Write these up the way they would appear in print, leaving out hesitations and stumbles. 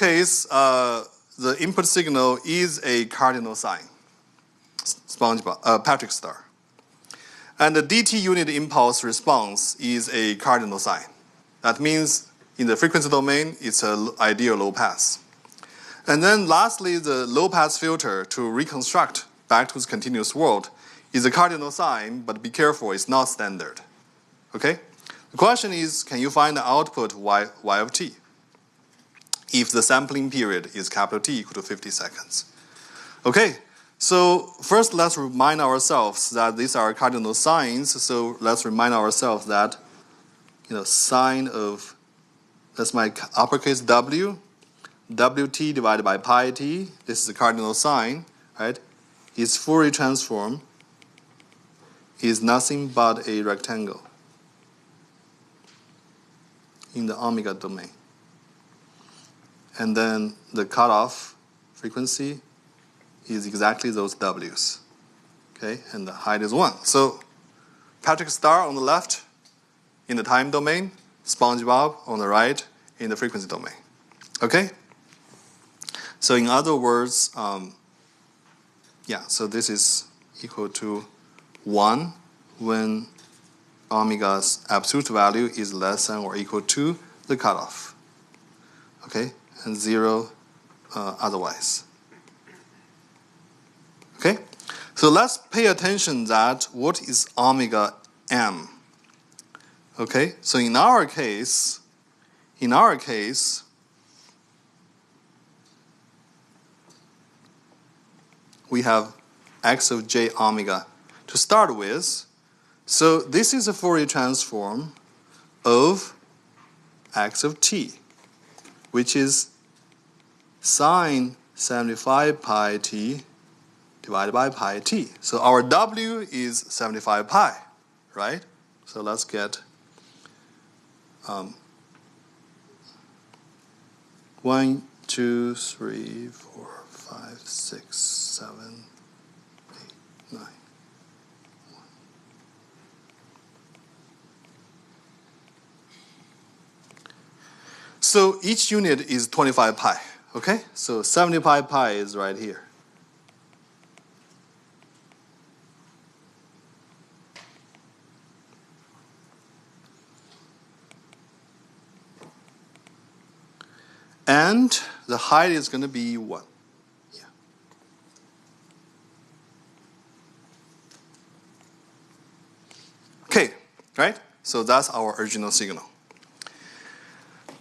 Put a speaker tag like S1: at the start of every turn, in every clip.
S1: case, the input signal is a cardinal sign, Patrick star. And the DT unit impulse response is a cardinal sign. That means in the frequency domain, it's an ideal low pass. And then lastly, the low pass filter to reconstruct back to the continuous world is a cardinal sign, but be careful, it's not standard. Okay? The question is, can you find the output y of t if the sampling period is capital T equal to 50 seconds? Okay, so first let's remind ourselves that these are cardinal signs. So let's remind ourselves that, sine of, that's my uppercase W, Wt divided by pi t, this is the cardinal sign, right? Its Fourier transform is nothing but a rectangle in the omega domain. And then the cutoff frequency is exactly those W's. Okay, and the height is 1. So Patrick star on the left in the time domain, SpongeBob on the right in the frequency domain. Okay? So in other words, so this is equal to 1 when omega's absolute value is less than or equal to the cutoff. Okay? And 0 otherwise. Okay? So let's pay attention that what is omega m? Okay? So in our case, we have x of j omega to start with. So this is a Fourier transform of x of t, which is sine 75 pi t divided by pi t. So our W is 75 pi, right? So let's get 1, 2, 3, 4, 5, 6, 7, 8, 9. So each unit is 25 pi, okay? So 75 pi is right here. And the height is going to be 1. Yeah. Okay, right? So that's our original signal.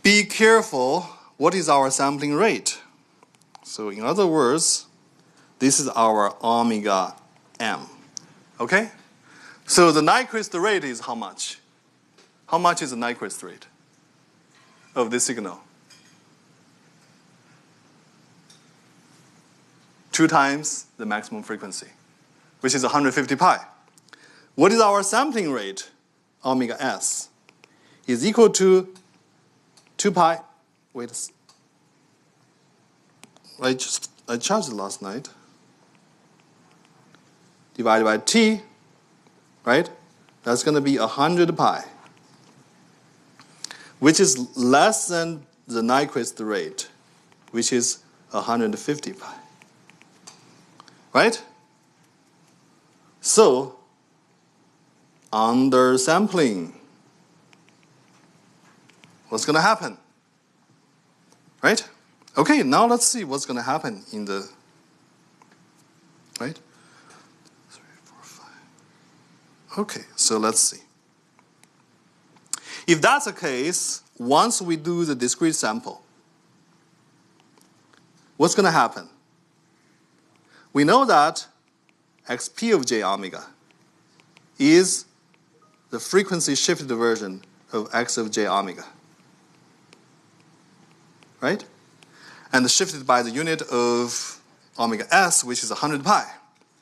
S1: Be careful, what is our sampling rate? So in other words, this is our omega m. Okay? So the Nyquist rate is how much? How much is the Nyquist rate of this signal? 2 times the maximum frequency, which is 150 pi. What is our sampling rate? Omega s is equal to 2 pi. Wait, I charged it last night. Divided by t, right? That's going to be 100 pi, which is less than the Nyquist rate, which is 150 pi. Right? So, undersampling, what's going to happen? Right? Okay, now let's see what's going to happen in the, right? 3, 4, 5. Okay, so let's see. If that's the case, once we do the discrete sample, what's going to happen? We know that xp of j omega is the frequency shifted version of x of j omega. Right? And shifted by the unit of omega s, which is 100 pi.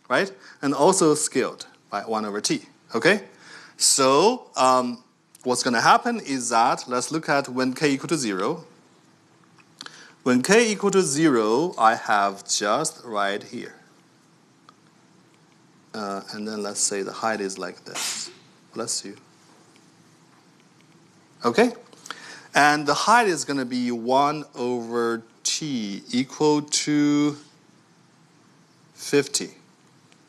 S1: Right? And also scaled by 1 over t. Okay? So what's going to happen is that, let's look at when k equal to 0. When k equal to 0, I have just right here. And then let's say the height is like this. Bless you. Okay? And the height is going to be 1 over t t equal to 50.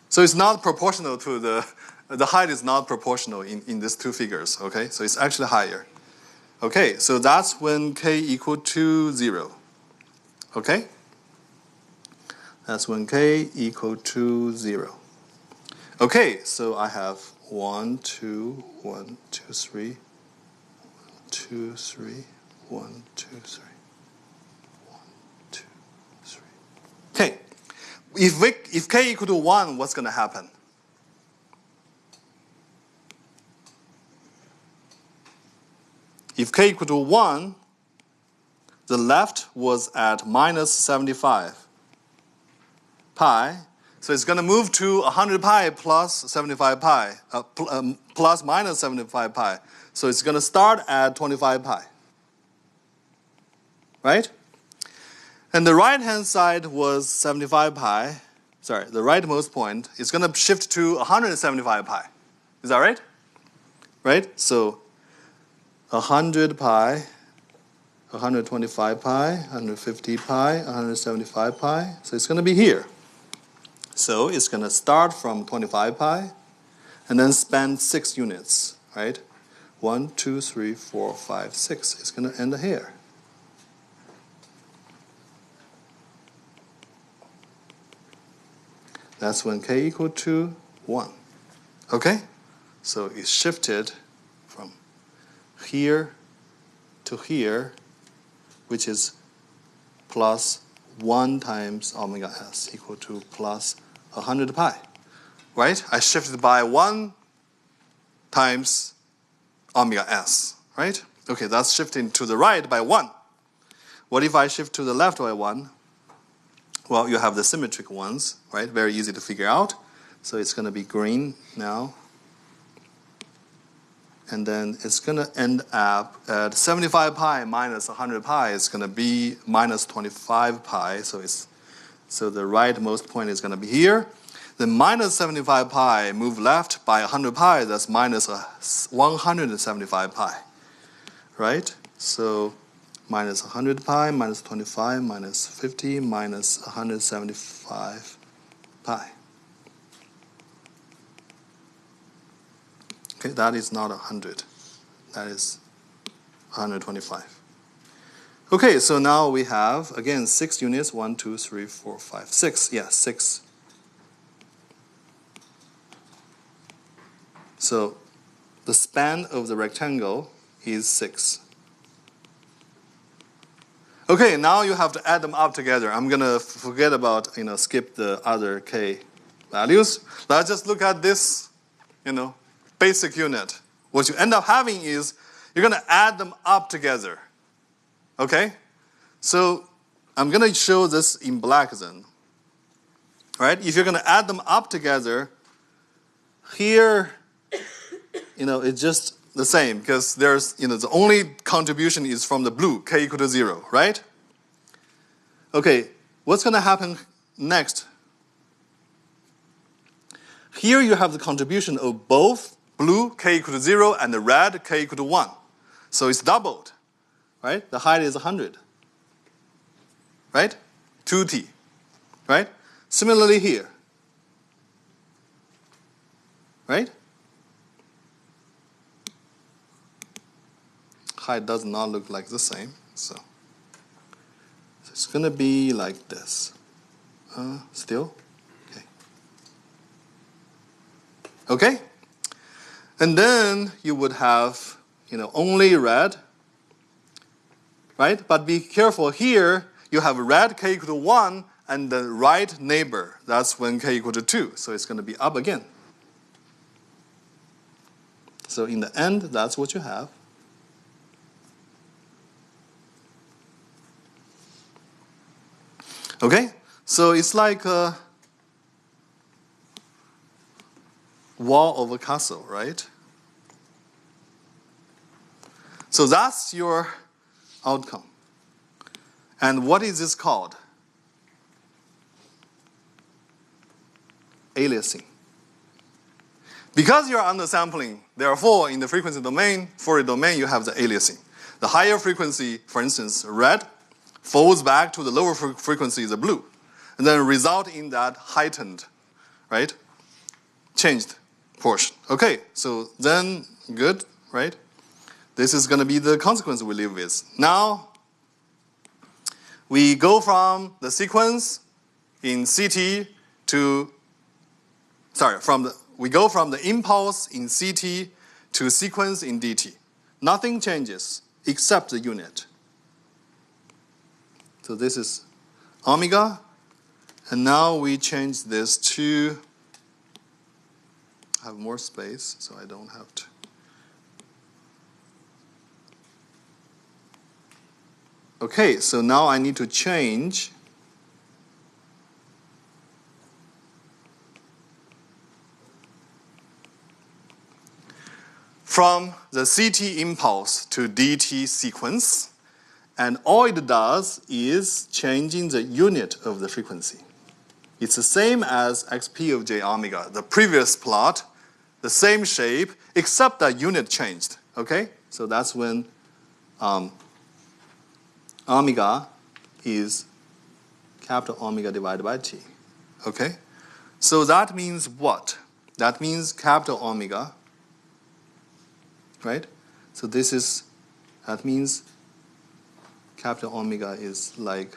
S1: So it's not proportional to the height is not proportional in these two figures, okay? So it's actually higher. Okay, so that's when k equal to 0, okay? That's when k equal to 0. Okay, so I have 1, 2, 1, 2, 3, 2, 3, 1, 2, 3, 1, 2, 3. Okay, if k equal to 1, what's going to happen? If k equal to 1, the left was at minus 75 pi. So it's going to move to 100 pi plus 75 pi, plus minus 75 pi. So it's going to start at 25 pi. Right? And the right-hand side was 75 pi. Sorry, the rightmost point is going to shift to 175 pi. Is that right? Right? So 100 pi, 125 pi, 150 pi, 175 pi. So it's going to be here. So it's going to start from 25 pi and then span 6 units, right? 1, 2, 3, 4, 5, 6. It's going to end here. That's when k equal to 1. Okay? So it shifted from here to here, which is plus 1 times omega s equal to plus 100 pi. Right? I shifted by 1 times omega s. Right? Okay, that's shifting to the right by 1. What if I shift to the left by 1? Well, you have the symmetric ones, right? Very easy to figure out. So it's going to be green now. And then it's going to end up at 75 pi minus 100 pi is going to be minus 25 pi. So the rightmost point is going to be here. Then minus 75 pi move left by 100 pi. That's minus 175 pi, right? So minus 100 pi, minus 25, minus 50, minus 175 pi. Okay, that is not 100. That is 125. Okay, so now we have, again, 6 units. 1, 2, 3, 4, 5, 6. Yeah, 6. So the span of the rectangle is 6. Okay, now you have to add them up together. I'm going to forget about, skip the other k values. Let's just look at this, basic unit. What you end up having is you're going to add them up together. Okay? So I'm going to show this in black then. Right? If you're going to add them up together, here, it's just the same because there's, the only contribution is from the blue, k equal to 0, right? Okay, what's going to happen next? Here you have the contribution of both blue, k equal to 0, and the red, k equal to 1. So it's doubled, right? The height is 100, right? 2t, right? Similarly here, right? Height does not look like the same, so it's going to be like this. Still? Okay. Okay? And then you would have, only red, right? But be careful here, you have red k equal to 1 and the right neighbor. That's when k equal to 2. So it's going to be up again. So in the end, that's what you have. Okay? So it's like a wall of a castle, right? So that's your outcome. And what is this called? Aliasing. Because you're undersampling, therefore in the frequency domain, Fourier domain, you have the aliasing. The higher frequency, for instance, red, falls back to the lower frequency, the blue, and then result in that heightened, right, changed portion. Okay, so then good, right? This is going to be the consequence we live with. Now, we go from the sequence in CT to, we go from the impulse in CT to sequence in DT. Nothing changes except the unit. So this is omega, and now we change this to, have more space so I don't have to. Okay, so now I need to change from the CT impulse to DT sequence, and all it does is changing the unit of the frequency. It's the same as xp of j omega, the previous plot, the same shape, except that unit changed, okay? So that's when omega is capital omega divided by t, okay? So that means what? That means capital omega, right? So this is, that means capital omega is like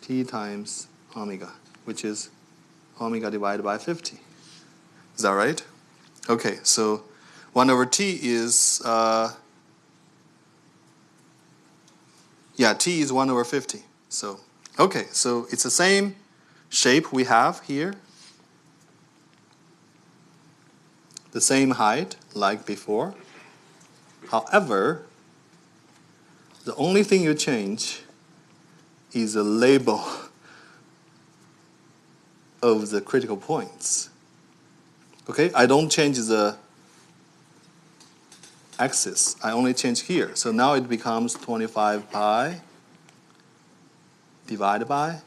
S1: t times omega, which is omega divided by 50. Is that right? Okay, so 1 over t is, t is 1 over 50. So, okay, so it's the same shape we have here. The same height like before. However, the only thing you change is the label of the critical points. Okay, I don't change the axis. I only change here. So now it becomes 25 pi divided by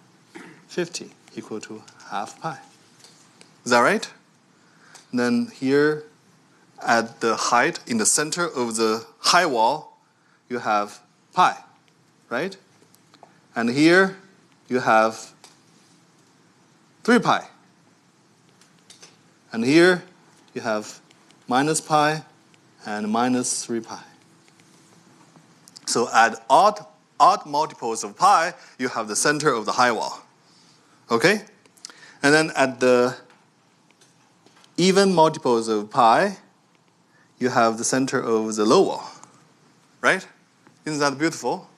S1: 50 equal to half pi. Is that right? And then here at the height in the center of the high wall, you have pi, right? And here you have 3 pi. And here you have minus pi and minus 3 pi. So at odd multiples of pi, you have the center of the high wall. Okay? And then at the even multiples of pi, you have the center of the low wall. Right? Isn't that beautiful?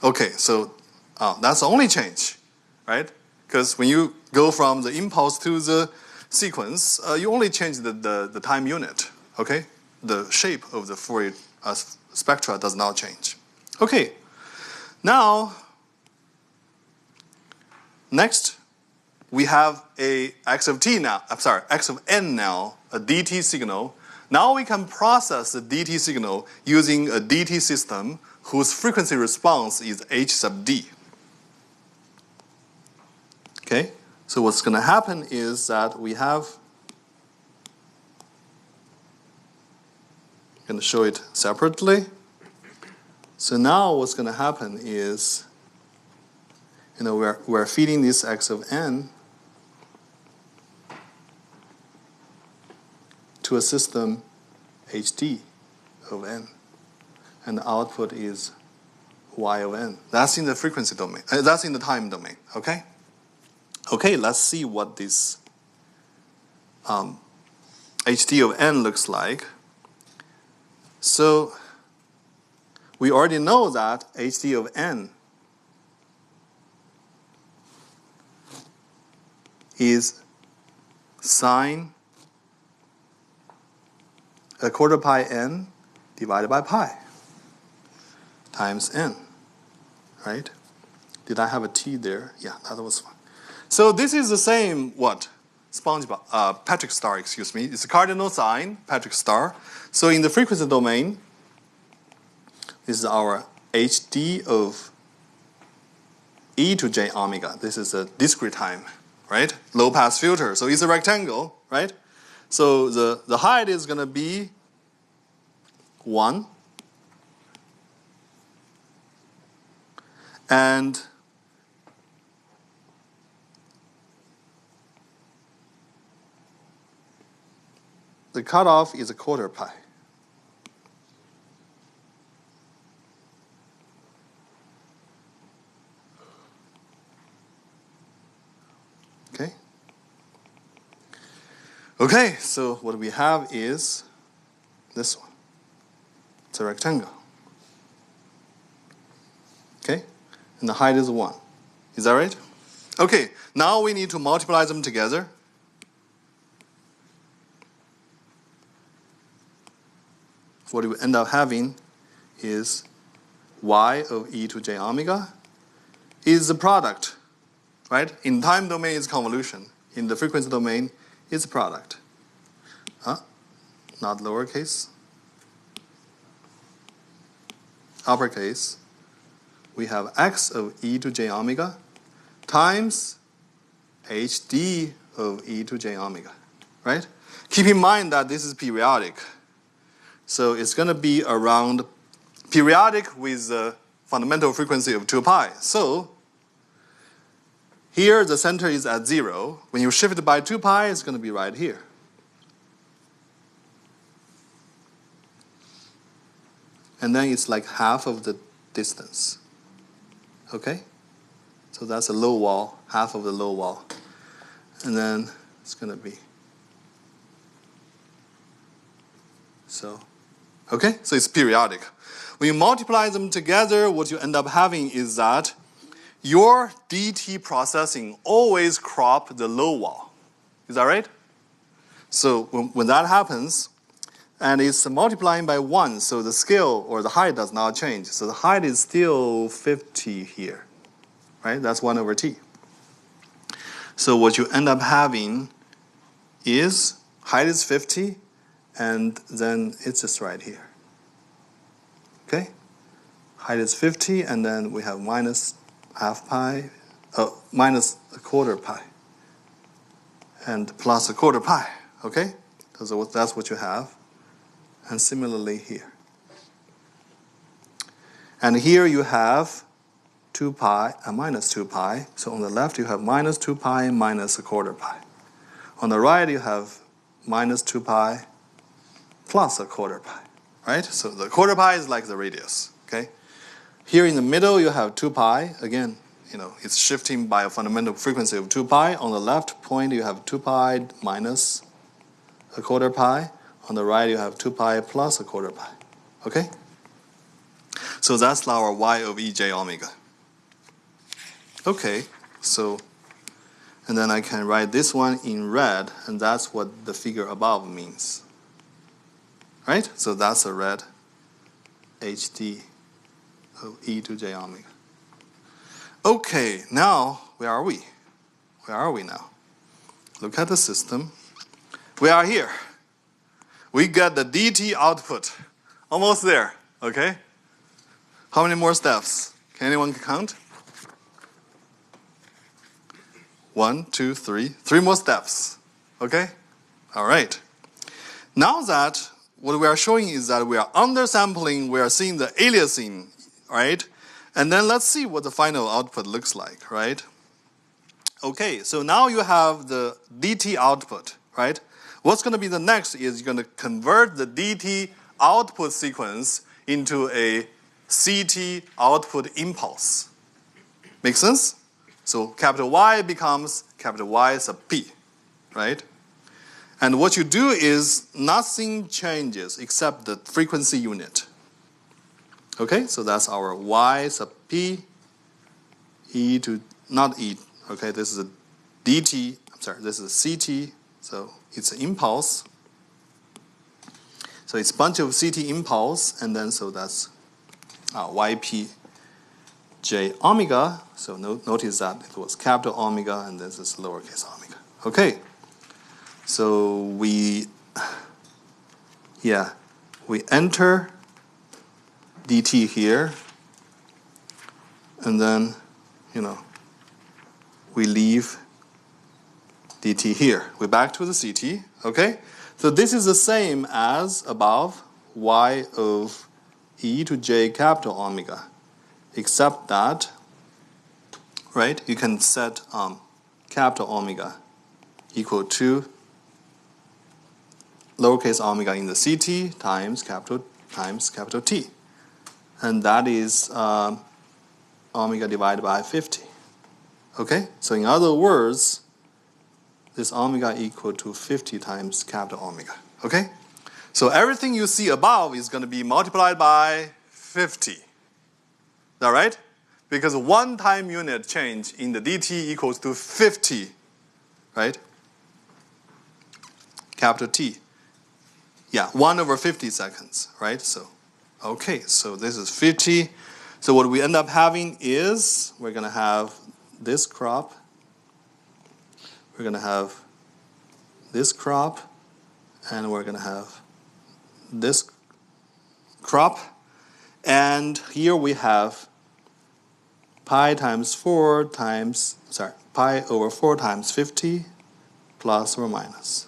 S1: Okay, so that's the only change, right? Because when you go from the impulse to the sequence, you only change the time unit, okay? The shape of the Fourier spectra does not change. Okay, now, next, we have a x of t now, x of n now, a dt signal. Now we can process the dt signal using a dt system whose frequency response is h sub d. Okay, so what's going to happen is that we have, I'm going to show it separately. So now what's going to happen is, we're feeding this x of n to a system hd of n, and the output is y of n. That's in the frequency domain. That's in the time domain. Okay. Okay. Let's see what this hd of n looks like. So we already know that hd of n is sine a quarter pi n divided by pi times n, right? Did I have a t there? Yeah, that was fine. So this is the same, what? Patrick star, excuse me. It's a cardinal sign, Patrick star. So in the frequency domain, this is our hd of e to j omega. This is a discrete time, right? Low pass filter. So it's a rectangle, right? So the height is going to be 1. And the cutoff is a quarter pi. Okay? Okay, so what we have is this one. It's a rectangle. Okay? And the height is 1. Is that right? Okay, now we need to multiply them together. What we end up having is y of e to j omega is the product, right? In time domain is convolution. In the frequency domain, it's a product. Not lowercase. Uppercase. We have x of e to j omega times hd of e to j omega, right? Keep in mind that this is periodic. So it's going to be around periodic with the fundamental frequency of 2 pi. So here the center is at 0. When you shift it by 2 pi, it's going to be right here. And then it's like half of the distance. Okay? So that's a low wall, half of the low wall. And then it's going to be so. Okay? So it's periodic. When you multiply them together, what you end up having is that your dt processing always crop the low wall. Is that right? So when that happens, and it's multiplying by 1, so the scale or the height does not change. So the height is still 50 here, right? That's 1 over t. So what you end up having is height is 50, and then it's just right here. Okay? Height is 50, and then we have minus half pi, minus a quarter pi, and plus a quarter pi. Okay? So that's what you have. And similarly here. And here you have 2 pi and minus 2 pi. So on the left you have minus 2 pi minus a quarter pi. On the right you have minus 2 pi plus a quarter pi. Right? So the quarter pi is like the radius. Okay? Here in the middle you have 2 pi. Again, it's shifting by a fundamental frequency of 2 pi. On the left point you have 2 pi minus a quarter pi. On the right, you have 2 pi plus a quarter pi. Okay? So that's our y of ej omega. Okay, so, and then I can write this one in red, and that's what the figure above means. Right? So that's a red hd of e to j omega. Okay, now, where are we? Where are we now? Look at the system. We are here. We get the dt output. Almost there, okay? How many more steps? Can anyone count? 1, 2, 3. 3 more steps, okay? All right. Now that what we are showing is that we are undersampling, we are seeing the aliasing, right? And then let's see what the final output looks like, right? Okay, so now you have the dt output, right? What's going to be the next is you're going to convert the dt output sequence into a ct output impulse. Make sense? So capital Y becomes capital Y sub p, right? And what you do is nothing changes except the frequency unit. Okay, so that's our Y sub p, e to, not e, okay, this is a dt, I'm sorry, this is a ct, so it's an impulse. So it's a bunch of CT impulse, and then so that's YP J omega. So notice that it was capital omega, and this is lowercase omega. Okay. So we enter dt here, and then, we leave dt here. We're back to the CT, okay? So this is the same as above, y of e to j capital omega, except that right? You can set capital omega equal to lowercase omega in the CT times capital T. And that is omega divided by 50. Okay? So in other words, this omega equal to 50 times capital omega. Okay? So everything you see above is going to be multiplied by 50. Is that right? Because one time unit change in the dt equals to 50, right? Capital T. Yeah, 1 over 50 seconds, right? So, okay, so this is 50. So what we end up having is we're going to have this crop. We're going to have this crop. And we're going to have this crop. And here we have pi over 4 times 50 plus or minus.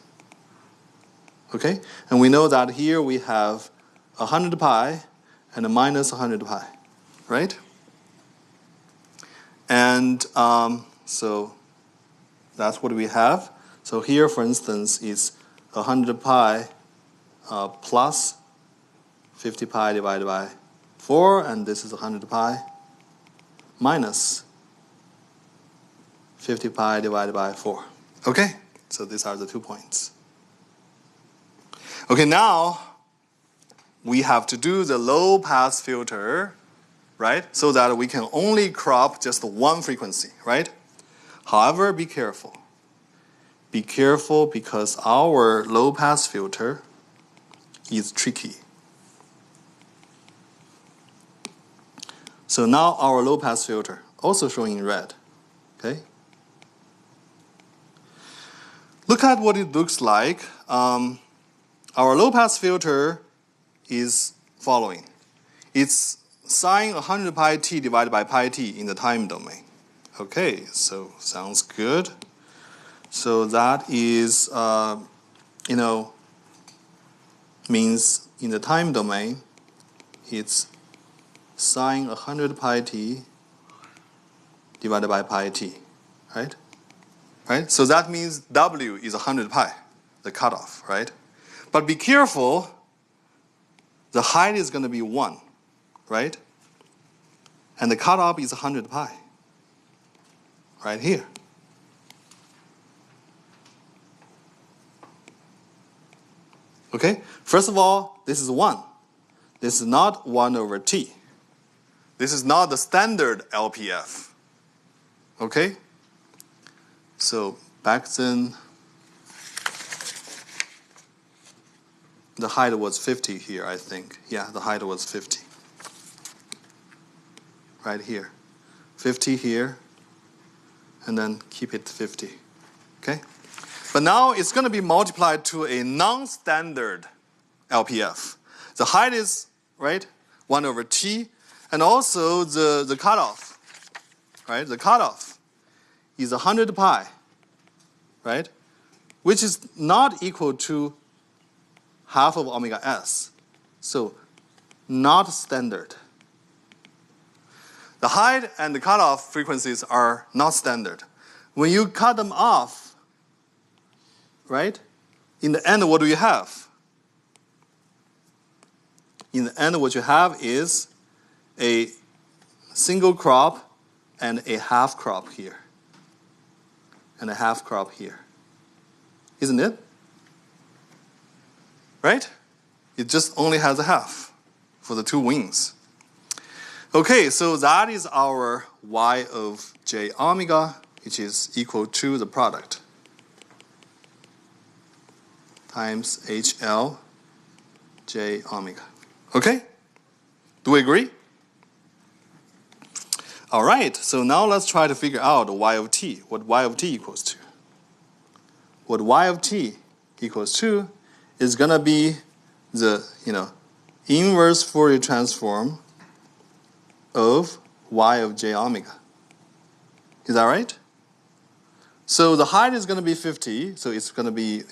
S1: Okay? And we know that here we have 100 pi and a minus 100 pi, right? And so that's what we have. So here, for instance, is 100 pi plus 50 pi divided by 4, and this is 100 pi minus 50 pi divided by 4. Okay? So these are the 2 points. Okay, now we have to do the low pass filter, right? So that we can only crop just one frequency, right? However, be careful. Be careful because our low pass filter is tricky. So now our low pass filter, also shown in red, okay? Look at what it looks like. Our low pass filter is following. It's sine 100 pi t divided by pi t in the time domain. Okay, so sounds good. So that is, means in the time domain, it's sine 100 pi t divided by pi t, right? Right? So that means W is 100 pi, the cutoff, right? But be careful, the height is going to be 1, right? And the cutoff is 100 pi, right here. Okay? First of all, this is 1. This is not 1 over t. This is not the standard LPF. Okay? So back then, the height was 50 here, I think. Yeah, the height was 50. Right here. 50 here, and then keep it 50. Okay? But now it's going to be multiplied to a non-standard LPF. The height is, right, 1 over t, and also the cutoff, right? The cutoff is 100 pi, right? Which is not equal to half of omega s. So not standard. The height and the cutoff frequencies are not standard. When you cut them off, right, in the end, what do you have? In the end, what you have is a single crop and a half crop here. And a half crop here. Isn't it? Right? It just only has a half for the 2 wings. Okay, so that is our y of j omega, which is equal to the product times HL j omega. Okay? Do we agree? All right, so now let's try to figure out y of t, what y of t equals to. What y of t equals to is going to be the, inverse Fourier transform of y of j omega. Is that right? So the height is going to be 50, so it's going to be,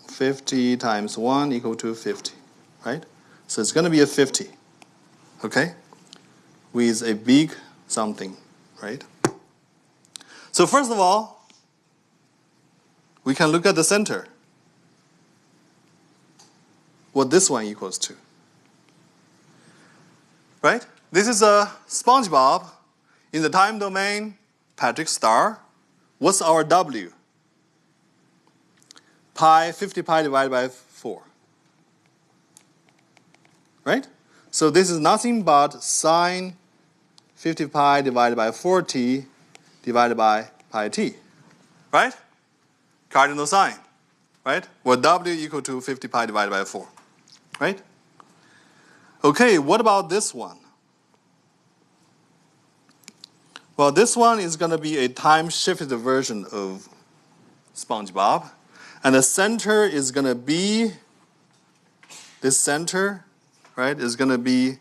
S1: 50 times 1 equal to 50, right? So it's going to be a 50, okay? With a big something, right? So first of all, we can look at the center. What this one equals to. Right? This is a SpongeBob in the time domain, Patrick star. What's our W? 50 pi divided by 4. Right? So this is nothing but sine 50 pi divided by 4t divided by pi t. Right? Cardinal sign. Right? Where W equal to 50 pi divided by 4. Right? Okay, what about this one? Well, this one is going to be a time-shifted version of SpongeBob. And the center is going to be, this center, right, is going to be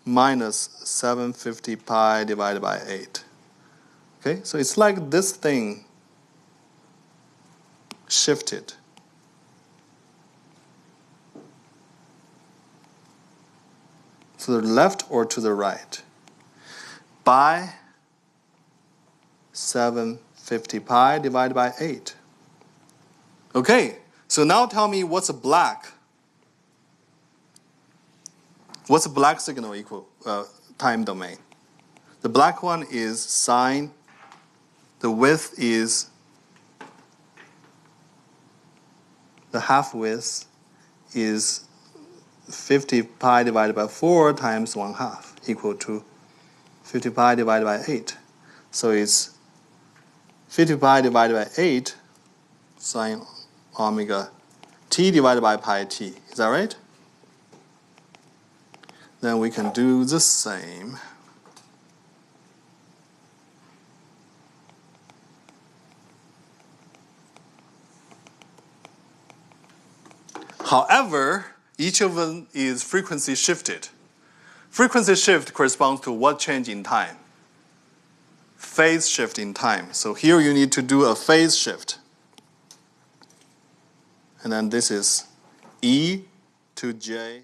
S1: minus 750 pi divided by 8. Okay, so it's like this thing shifted. To the left or to the right by 750 pi divided by 8. Okay, so now tell me what's a black? What's a black signal equal time domain? The black one is sine. The width is the half width is 50 pi divided by 4 times 1/2 equal to 50 pi divided by 8. So it's 50 pi divided by 8 sine omega t divided by pi t. Is that right? Then we can do the same. However, each of them is frequency shifted. Frequency shift corresponds to what change in time? Phase shift in time. So here you need to do a phase shift. And then this is E to J.